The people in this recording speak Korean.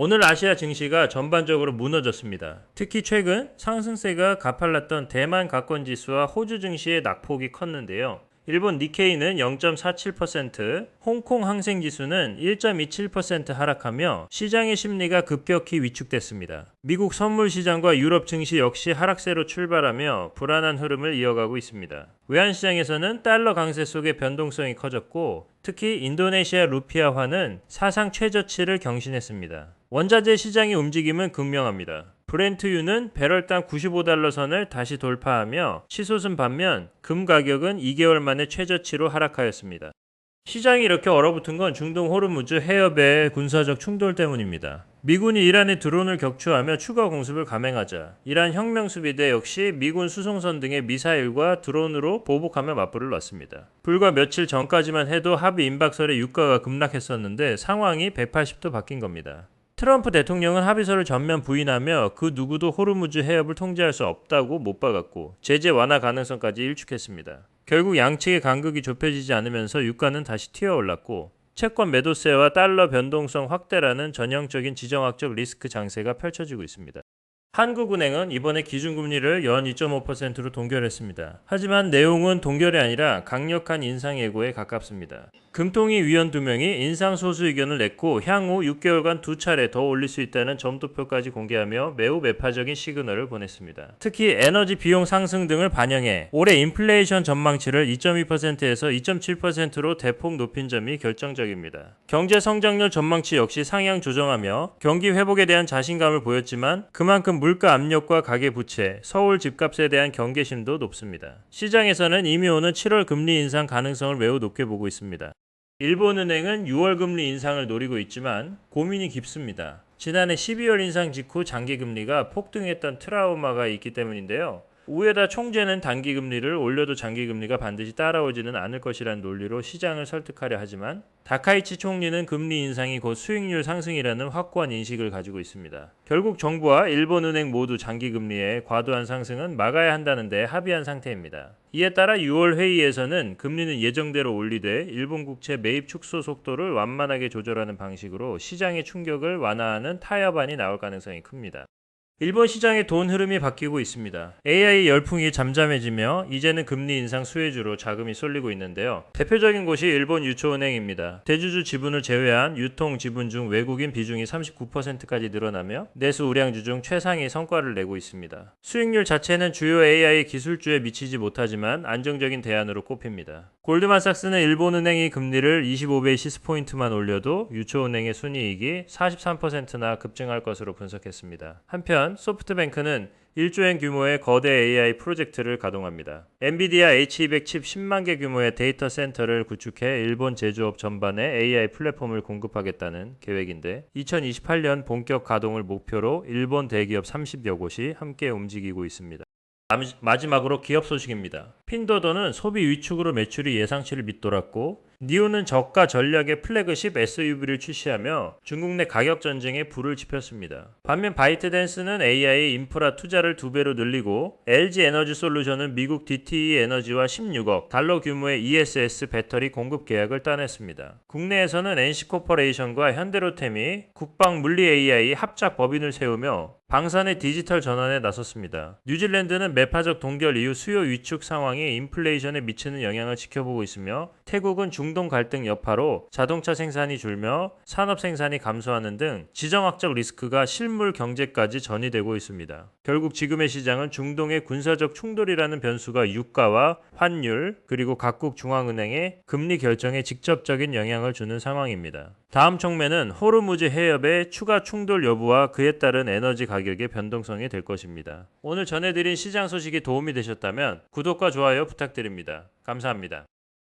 오늘 아시아 증시가 전반적으로 무너졌습니다. 특히 최근 상승세가 가팔랐던 대만 가권 지수와 호주 증시의 낙폭이 컸는데요. 일본 니케이는 0.47%, 홍콩 항생 지수는 1.27% 하락하며 시장의 심리가 급격히 위축됐습니다. 미국 선물 시장과 유럽 증시 역시 하락세로 출발하며 불안한 흐름을 이어가고 있습니다. 외환시장에서는 달러 강세 속의 변동성이 커졌고 특히 인도네시아 루피아화는 사상 최저치를 경신했습니다. 원자재 시장의 움직임은 극명합니다. 브렌트유는 배럴당 95달러 선을 다시 돌파하며 치솟은 반면 금 가격은 2개월 만에 최저치로 하락하였습니다. 시장이 이렇게 얼어붙은 건 중동 호르무즈 해협의 군사적 충돌 때문입니다. 미군이 이란의 드론을 격추하며 추가 공습을 감행하자 이란 혁명수비대 역시 미군 수송선 등의 미사일과 드론으로 보복하며 맞불을 놨습니다. 불과 며칠 전까지만 해도 합의 임박설에 유가가 급락했었는데 상황이 180도 바뀐 겁니다. 트럼프 대통령은 합의서를 전면 부인하며 그 누구도 호르무즈 해협을 통제할 수 없다고 못 박았고 제재 완화 가능성까지 일축했습니다. 결국 양측의 간극이 좁혀지지 않으면서 유가는 다시 튀어올랐고 채권 매도세와 달러 변동성 확대라는 전형적인 지정학적 리스크 장세가 펼쳐지고 있습니다. 한국은행은 이번에 기준금리를 연 2.5%로 동결했습니다. 하지만 내용은 동결이 아니라 강력한 인상 예고에 가깝습니다. 금통위 위원 2명이 인상 소수 의견을 냈고 향후 6개월간 2차례 더 올릴 수 있다는 점도표까지 공개하며 매우 매파적인 시그널을 보냈습니다. 특히 에너지 비용 상승 등을 반영해 올해 인플레이션 전망치를 2.2%에서 2.7%로 대폭 높인 점이 결정적입니다. 경제 성장률 전망치 역시 상향 조정하며 경기 회복에 대한 자신감을 보였지만 그만큼 물가 압력과 가계부채, 서울 집값에 대한 경계심도 높습니다. 시장에서는 이미 오는 7월 금리 인상 가능성을 매우 높게 보고 있습니다. 일본은행은 6월 금리 인상을 노리고 있지만 고민이 깊습니다. 지난해 12월 인상 직후 장기금리가 폭등했던 트라우마가 있기 때문인데요. 우에다 총재는 단기금리를 올려도 장기금리가 반드시 따라오지는 않을 것이라는 논리로 시장을 설득하려 하지만 다카이치 총리는 금리 인상이 곧 수익률 상승이라는 확고한 인식을 가지고 있습니다. 결국 정부와 일본은행 모두 장기금리의 과도한 상승은 막아야 한다는 데 합의한 상태입니다. 이에 따라 6월 회의에서는 금리는 예정대로 올리되 일본 국채 매입 축소 속도를 완만하게 조절하는 방식으로 시장의 충격을 완화하는 타협안이 나올 가능성이 큽니다. 일본 시장의 돈 흐름이 바뀌고 있습니다. AI 열풍이 잠잠해지며 이제는 금리 인상 수혜주로 자금이 쏠리고 있는데요. 대표적인 곳이 일본 유초은행입니다. 대주주 지분을 제외한 유통 지분 중 외국인 비중이 39%까지 늘어나며 내수 우량주 중 최상위 성과를 내고 있습니다. 수익률 자체는 주요 AI 기술주에 미치지 못하지만 안정적인 대안으로 꼽힙니다. 골드만삭스는 일본은행이 금리를 25베이시스포인트만 올려도 유초은행의 순이익이 43%나 급증할 것으로 분석했습니다. 한편 소프트뱅크는 1조엔 규모의 거대 AI 프로젝트를 가동합니다. 엔비디아 H200 칩 10만 개 규모의 데이터 센터를 구축해 일본 제조업 전반에 AI 플랫폼을 공급하겠다는 계획인데 2028년 본격 가동을 목표로 일본 대기업 30여 곳이 함께 움직이고 있습니다. 마지막으로 기업 소식입니다. 핀도더는 소비 위축으로 매출이 예상치를 밑돌았고 니오는 저가 전략의 플래그십 SUV를 출시하며 중국 내 가격 전쟁에 불을 지폈습니다. 반면 바이트댄스는 AI 인프라 투자를 2배로 늘리고 LG 에너지 솔루션은 미국 DTE 에너지와 16억 달러 규모의 ESS 배터리 공급 계약을 따냈습니다. 국내에서는 NC코퍼레이션과 현대로템이 국방 물리 AI 합작 법인을 세우며 방산의 디지털 전환에 나섰습니다. 뉴질랜드는 매파적 동결 이후 수요 위축 상황이 인플레이션에 미치는 영향을 지켜보고 있으며 태국은 중동 갈등 여파로 자동차 생산이 줄며 산업 생산이 감소하는 등 지정학적 리스크가 실물 경제까지 전이되고 있습니다. 결국 지금의 시장은 중동의 군사적 충돌이라는 변수가 유가와 환율 그리고 각국 중앙은행의 금리 결정에 직접적인 영향을 주는 상황입니다. 다음 총매는 호르무즈 해협의 추가 충돌 여부와 그에 따른 에너지 가격의 변동성이 될 것입니다. 오늘 전해드린 시장 소식이 도움이 되셨다면 구독과 좋아요 부탁드립니다. 감사합니다.